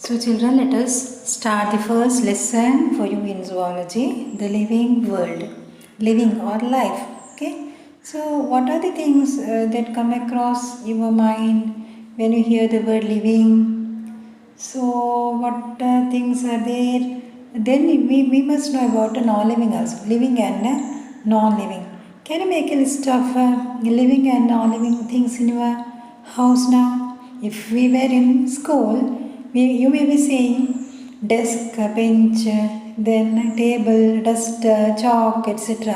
So children, let us start the first lesson for you in zoology, the living world, living or life. Okay. So what are the things that come across your mind when you hear the word living? So what things are there? Then we must know about non-living also, living and non-living. Can you make a list of living and non-living things in your house now? If we were in school, you may be saying desk, bench, then table, duster, chalk, etc.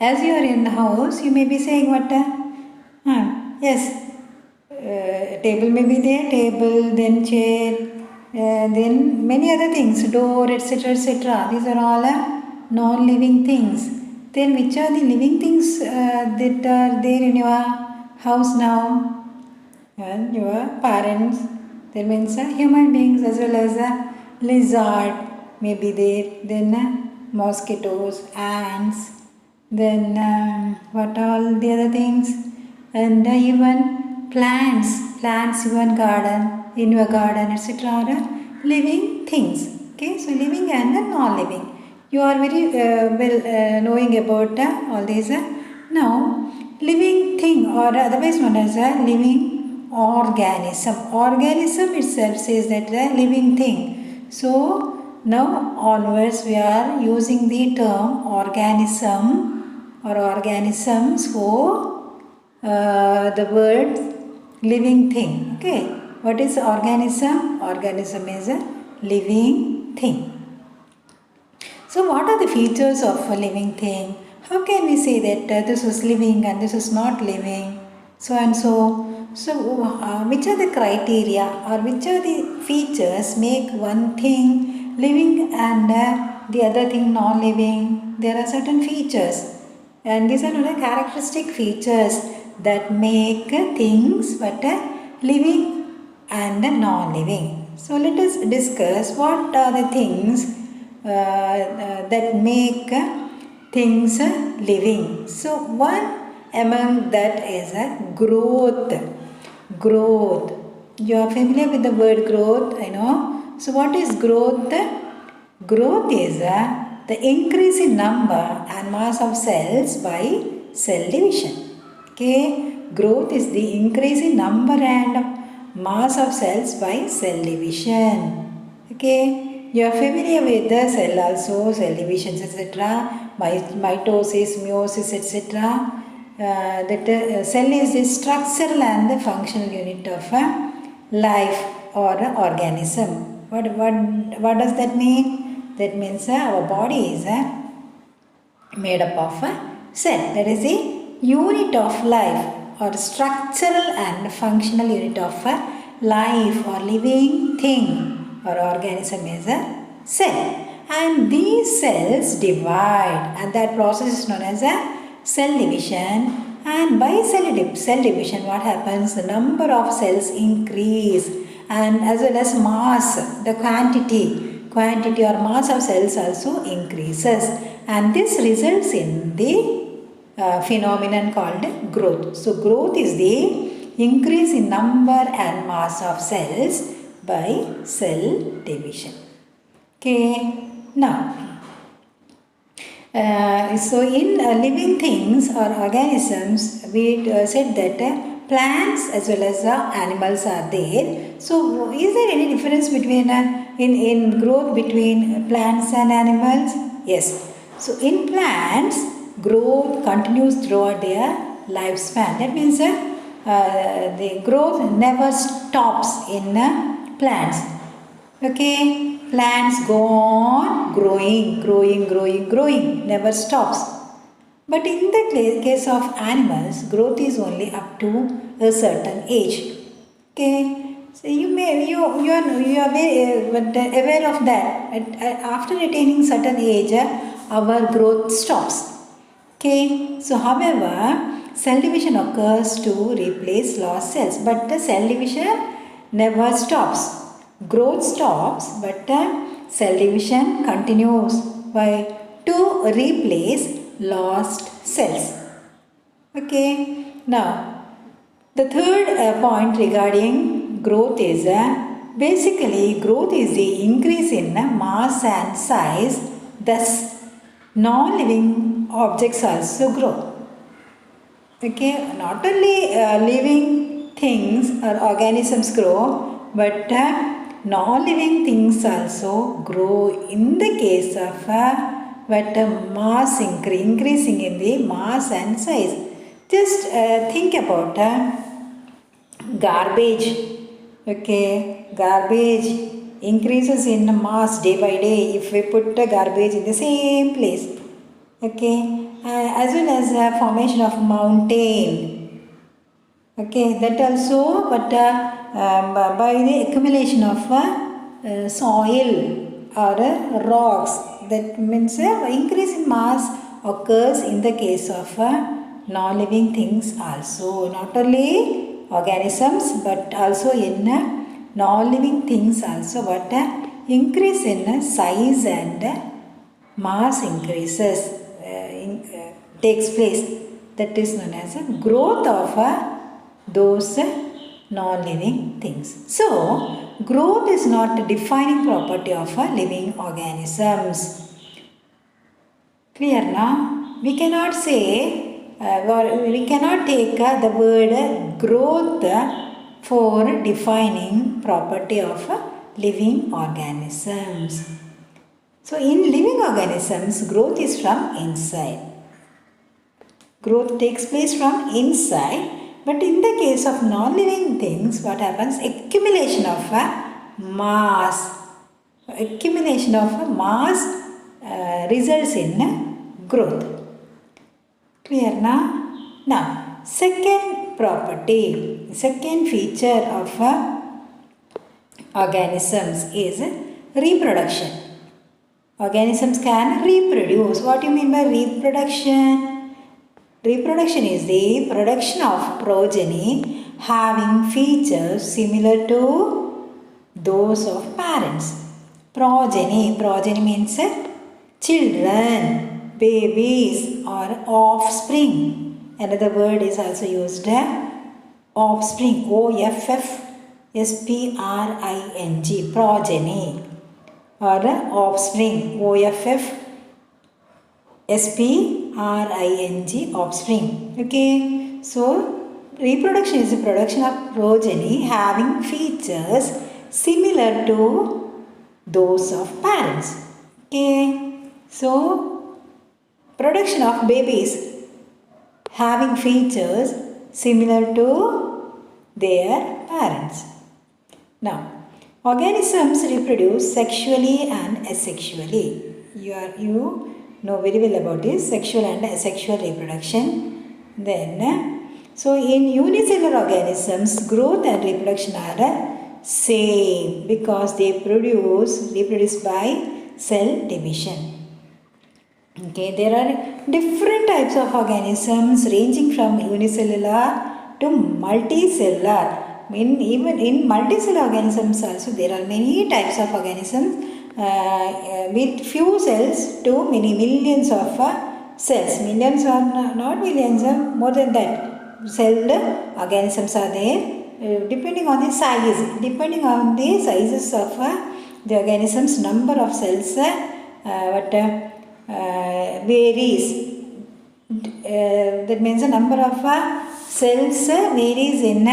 As you are in the house, you may be saying what? Yes, table may be there, table, then chair, then many other things, door, etc. etc. These are all non-living things. Then which are the living things that are there in your house now? And your parents, that means human beings as well as a lizard may be there, then mosquitoes, ants, then what all the other things, and even plants even garden, in your garden, etc. are living things. Okay, so living and non-living. You are very knowing about all these. Now, living thing or otherwise known as a living organism. Organism itself says that the living thing. So, now onwards we are using the term organism or organisms for the word living thing. Okay. What is organism? Organism is a living thing. So what are the features of a living thing? How can we say that this is living and this is not living? So and so. So which are the criteria or which are the features make one thing living and the other thing non-living? There are certain features, and these are the characteristic features that make things but living and non-living. So let us discuss what are the things that make things living. So one among that is growth. Growth. You are familiar with the word growth, I know. So what is growth? Growth is the increase in number and mass of cells by cell division. Okay. Growth is the increase in number and mass of cells by cell division. Okay, you are familiar with the cell also, cell divisions, etc. Mitosis, meiosis, etc. That cell is the structural and the functional unit of life or organism. What does that mean? That means our body is made up of a cell. That is the unit of life or structural and functional unit of life or living thing or organism is a cell. And these cells divide, and that process is known as a cell division. And by cell division, what happens? The number of cells increase, and as well as mass, the quantity or mass of cells also increases, and this results in the phenomenon called growth. So growth is the increase in number and mass of cells by cell division. Okay, now so in living things or organisms, we said that plants as well as animals are there. So is there any difference between in growth between plants and animals? Yes. So in plants, growth continues throughout their lifespan. That means the growth never stops in plants. Okay, plants go on growing, never stops. But in the case of animals, growth is only up to a certain age. Okay, so you are very, aware of that. After attaining certain age, our growth stops. Okay, so however, cell division occurs to replace lost cells, but the cell division never stops. Growth stops, but cell division continues by to replace lost cells. Okay, now the third point regarding growth is basically growth is the increase in mass and size, thus non-living objects also grow. Okay, not only living things or organisms grow, but non-living things also grow in the case of mass increasing in the mass and size. Just think about garbage. Okay, garbage increases in mass day by day if we put the garbage in the same place. Okay, as well as formation of mountain. Okay, that also, but by the accumulation of soil or rocks, that means increase in mass occurs in the case of non-living things also, not only organisms but also in non-living things also, but increase in size and mass increases takes place. That is known as a growth of those non-living things. So, growth is not a defining property of living organisms. Clear now? We cannot say, we cannot take the word growth for defining property of living organisms. So, in living organisms, growth is from inside. Growth takes place from inside, but in the case of non-living things, what happens? Accumulation of mass. Accumulation of mass results in growth. Clear now? Now, second property, second feature of organisms is reproduction. Organisms can reproduce. What do you mean by reproduction? Reproduction is the production of progeny having features similar to those of parents. Progeny means children, babies or offspring. Another word is also used, offspring, OFFSPRING, progeny or offspring, OFFSPRING, offspring. Okay, so reproduction is the production of progeny having features similar to those of parents. Okay, so production of babies having features similar to their parents. Now, organisms reproduce sexually and asexually. You know very well about this sexual and asexual reproduction. Then, so in unicellular organisms, growth and reproduction are same because they reproduce by cell division. Okay, there are different types of organisms ranging from unicellular to multicellular. Even in multicellular organisms also there are many types of organisms with few cells to many millions of cells. Millions or not millions, more than that. Celled organisms are there. Depending on the size, depending on the sizes of the organisms, number of cells varies. That means the number of cells varies in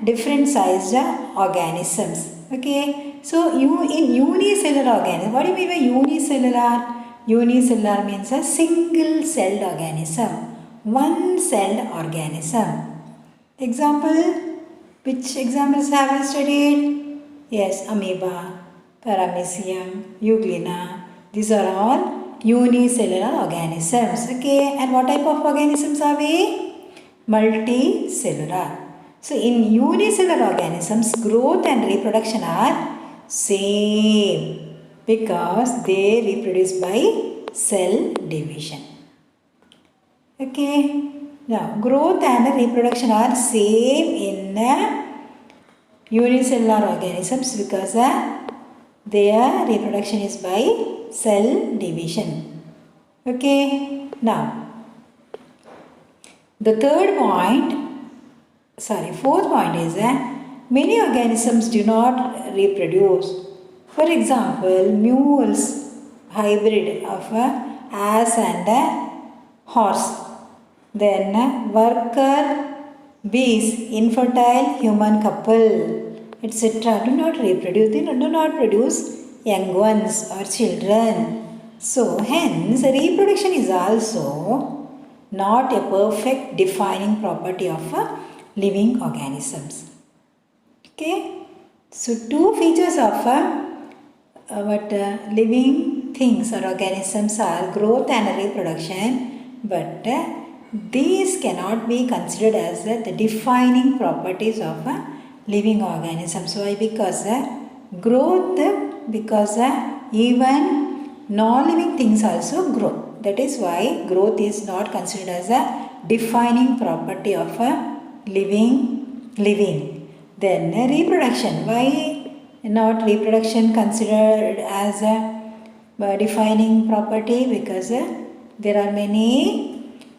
different sized organisms. Okay, so in unicellular organism, what do you mean by unicellular? Unicellular means a single celled organism, one celled organism. Example, which examples have you studied? Yes, amoeba, paramecium, euglena. These are all unicellular organisms. Okay, and what type of organisms are we? Multicellular. So, in unicellular organisms, growth and reproduction are same because they reproduce by cell division. Okay. Now, growth and reproduction are same in unicellular organisms because their reproduction is by cell division. Okay. Now, the fourth point is many organisms do not reproduce. For example, mules, hybrid of a ass and a horse. Then worker bees, infertile human couple, etc. do not reproduce. They do not produce young ones or children. So hence reproduction is also not a perfect defining property of living organisms. Okay, so two features of living things or organisms are growth and reproduction, but these cannot be considered as the defining properties of living organisms. Why? Because growth, because even non-living things also grow. That is why growth is not considered as a defining property of a living. Then reproduction. Why not reproduction considered as a defining property? Because there are many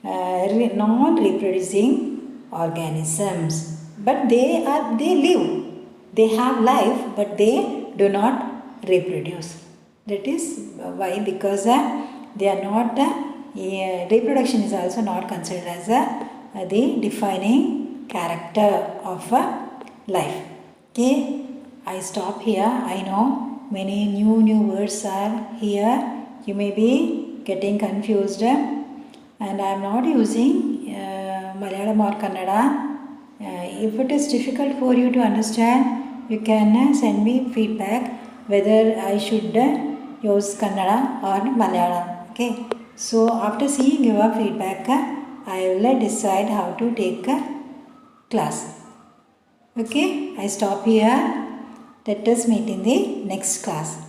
non-reproducing organisms, but they live. They have life, but they do not reproduce. That is why, because they are not. Reproduction is also not considered as the defining character of life. Okay, I stop here. I know many new words are here. You may be getting confused, and I am not using Malayalam or Kannada. If it is difficult for you to understand, you can send me feedback whether I should use Kannada or Malayalam. Okay, so after seeing your feedback, I will decide how to take a class. Okay, I stop here. Let us meet in the next class.